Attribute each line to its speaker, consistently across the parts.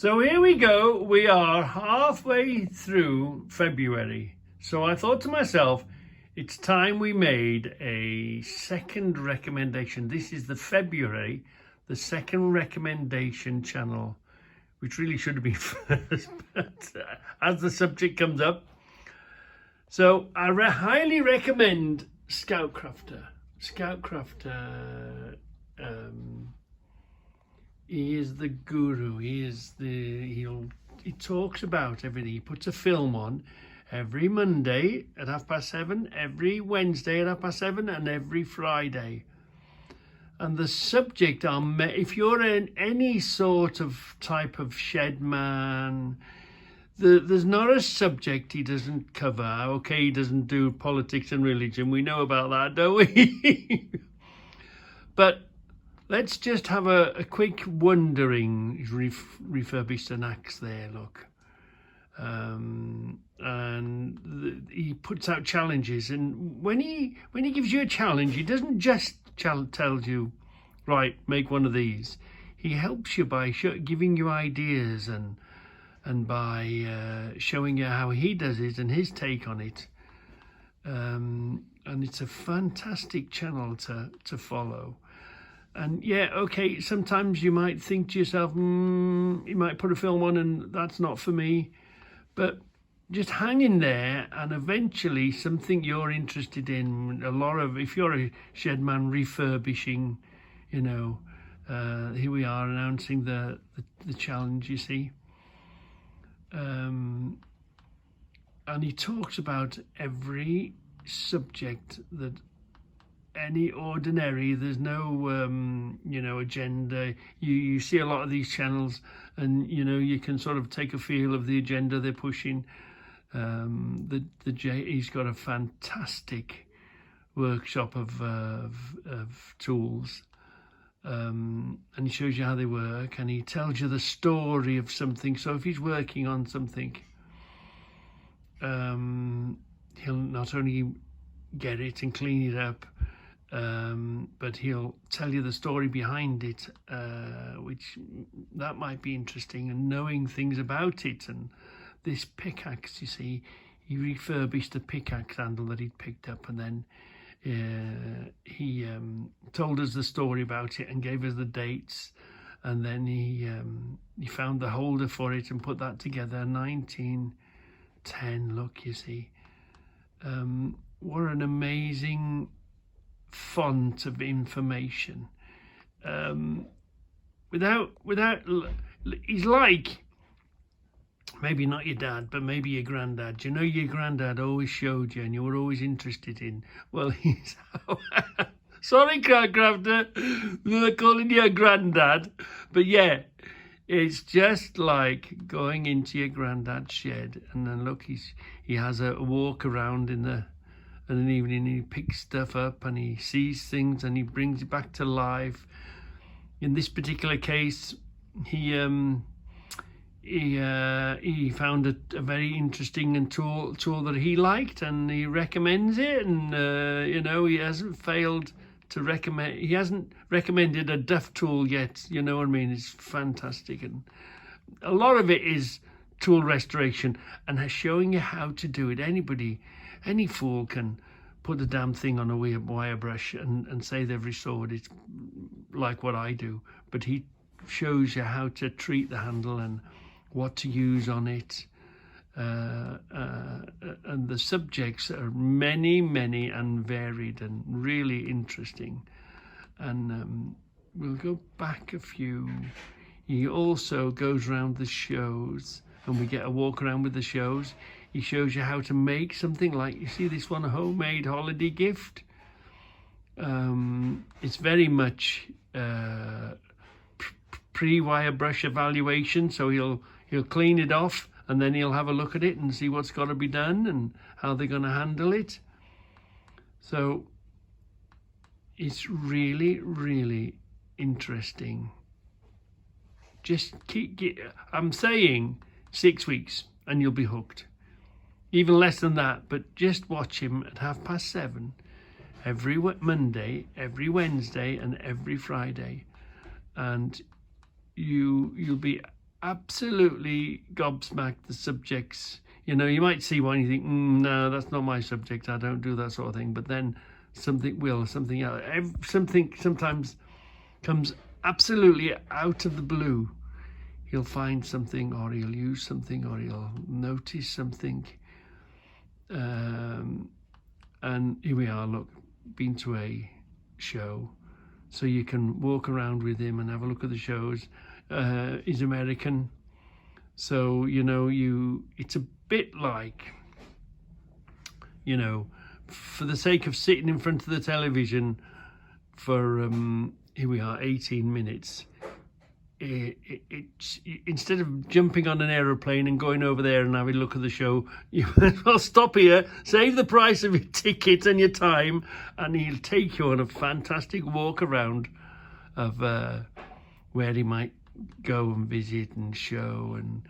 Speaker 1: So here we go. We are halfway through February. So I thought to myself, it's time we made a second recommendation. This is the second recommendation channel, which really should have been first, but as the subject comes up. So I highly recommend ScoutCrafter. ScoutCrafter, he is the guru. He talks about everything. He puts a film on every Monday at 7:30, every Wednesday at 7:30, and every Friday. And the subject if you're in any sort of type of shed man, there's not a subject he doesn't cover. Okay, he doesn't do politics and religion. We know about that, don't we? But let's just have a quick wondering. He's refurbished an axe there, look. And he puts out challenges. And when he gives you a challenge, he doesn't just tell you, right, make one of these. He helps you by giving you ideas and by showing you how he does it and his take on it. And it's a fantastic channel to follow. And yeah, okay, sometimes you might think to yourself, you might put a film on and that's not for me. But just hang in there, and eventually something you're interested in, if you're a shed man refurbishing, here we are announcing the challenge, you see. And he talks about every subject that any ordinary, there's no agenda. You see a lot of these channels and you can sort of take a feel of the agenda they're pushing. He's got a fantastic workshop of tools, and he shows you how they work, and he tells you the story of something. So if he's working on something, he'll not only get it and clean it up, but he'll tell you the story behind it, which that might be interesting, and knowing things about it. And this pickaxe, you see, he refurbished a pickaxe handle that he'd picked up, and then he told us the story about it and gave us the dates, and then he found the holder for it and put that together. 1910, look, you see. What an amazing font of information. He's like, maybe not your dad, but maybe your granddad. Your granddad always showed you and you were always interested in. Well, he's sorry, ScoutCrafter, they're calling you a granddad, but yeah, it's just like going into your granddad's shed, and then look, he has a walk around in an evening, and he picks stuff up and he sees things and he brings it back to life. In this particular case, he found a very interesting tool that he liked, and he recommends it. And he hasn't failed to recommend. He hasn't recommended a duff tool yet. You know what I mean? It's fantastic, and a lot of it is tool restoration and showing you how to do it. Any fool can put the damn thing on a wire brush and say they've restored it, like what I do. But he shows you how to treat the handle and what to use on it. And the subjects are many, many and varied and really interesting. And we'll go back a few. He also goes around the shows, and we get a walk around with the shows. He shows you how to make something like, you see this one, a homemade holiday gift. It's very much pre-wire brush evaluation, so he'll clean it off and then he'll have a look at it and see what's got to be done and how they're going to handle it. So it's really, really interesting. Just I'm saying 6 weeks and you'll be hooked. Even less than that, but just watch him at 7:30 every Monday, every Wednesday, and every Friday, and you'll be absolutely gobsmacked. The subjects, you know, you might see one, you think, no, that's not my subject, I don't do that sort of thing. But then something else, something sometimes comes absolutely out of the blue. He'll find something, or he'll use something, or he'll notice something. And here we are, look, been to a show. So you can walk around with him and have a look at the shows. He's American. So, you know, it's a bit like, you know, for the sake of sitting in front of the television for, here we are, 18 minutes. Instead of jumping on an aeroplane and going over there and having a look at the show, you might as well stop here, save the price of your ticket and your time, and he'll take you on a fantastic walk around of where he might go and visit and show. And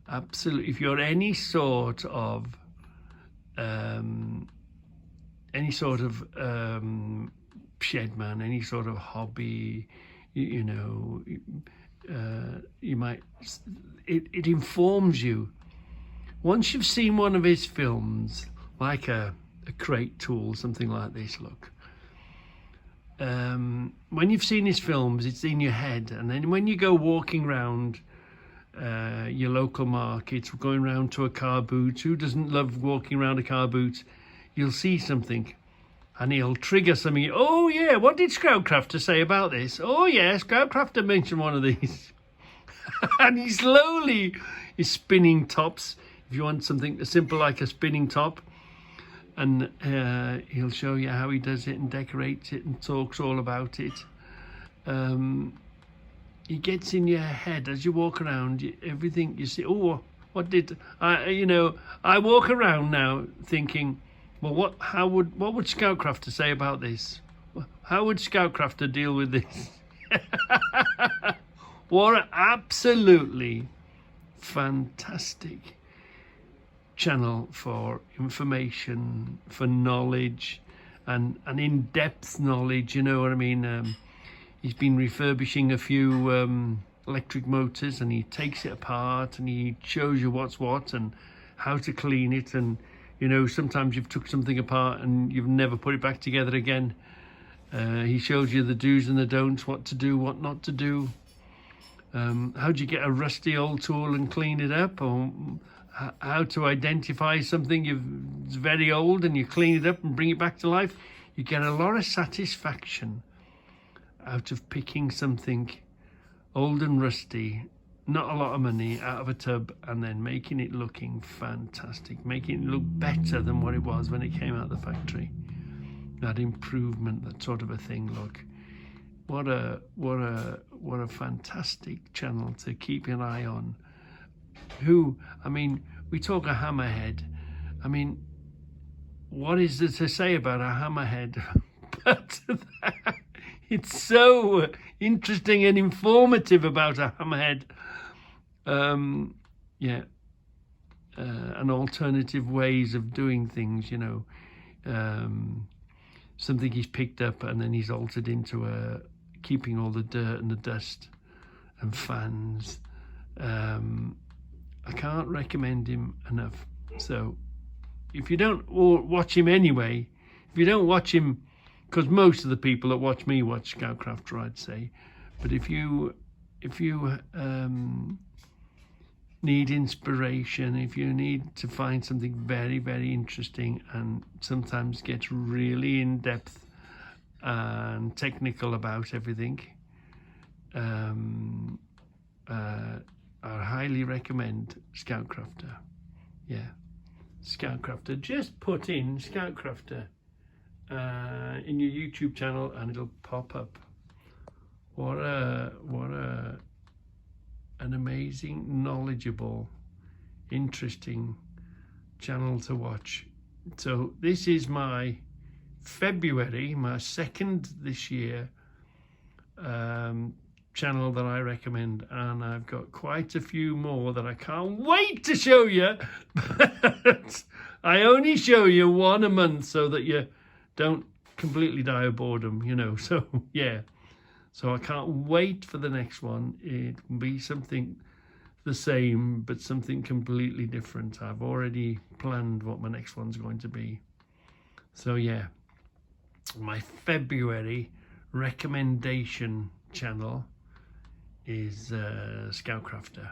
Speaker 1: absolutely, if you're any sort of shed man, any sort of hobby, you know, you might, it informs you. Once you've seen one of his films, like a crate tool, something like this, look, when you've seen his films, it's in your head. And then when you go walking around your local market, going around to a car boot, who doesn't love walking around a car boot? You'll see something and he'll trigger something. Oh yeah, what did ScoutCrafter say about this? Oh yeah, ScoutCrafter mentioned one of these. And he slowly is spinning tops. If you want something as simple like a spinning top, and he'll show you how he does it and decorates it and talks all about it. He gets in your head as you walk around. Everything you see. Oh, what did I? You know, I walk around now thinking, well, what would ScoutCrafter say about this? How would ScoutCrafter deal with this? What an absolutely fantastic channel for information, for knowledge, and in-depth knowledge, you know what I mean? He's been refurbishing a few electric motors, and he takes it apart and he shows you what's what and how to clean it. And you know, sometimes you've took something apart and you've never put it back together again. He shows you the do's and the don'ts, what to do, what not to do. How do you get a rusty old tool and clean it up? Or how to identify something it's very old and you clean it up and bring it back to life. You get a lot of satisfaction out of picking something old and rusty, not a lot of money, out of a tub, and then making it looking fantastic, making it look better than what it was when it came out of the factory. That improvement, that sort of a thing. Look, what a fantastic channel to keep an eye on. I mean, we talk a hammerhead. I mean, what is there to say about a hammerhead? But it's so interesting and informative about a hammerhead. And alternative ways of doing things, you know. Something he's picked up and then he's altered into keeping all the dirt and the dust and fans. I can't recommend him enough. So if you don't watch him anyway, if you don't watch him, because most of the people that watch me watch ScoutCrafter, I'd say, but if you need inspiration, if you need to find something very, very interesting and sometimes gets really in depth and technical about everything, I highly recommend ScoutCrafter. Yeah, ScoutCrafter. Just put in ScoutCrafter in your YouTube channel and it'll pop up. What an amazing, knowledgeable, interesting channel to watch. So this is my February, my second this year, channel that I recommend, and I've got quite a few more that I can't wait to show you. But I only show you one a month so that you don't completely die of boredom, you know. So yeah, so I can't wait for the next one. It will be something the same, but something completely different. I've already planned what my next one's going to be. So yeah, my February recommendation channel is ScoutCrafter.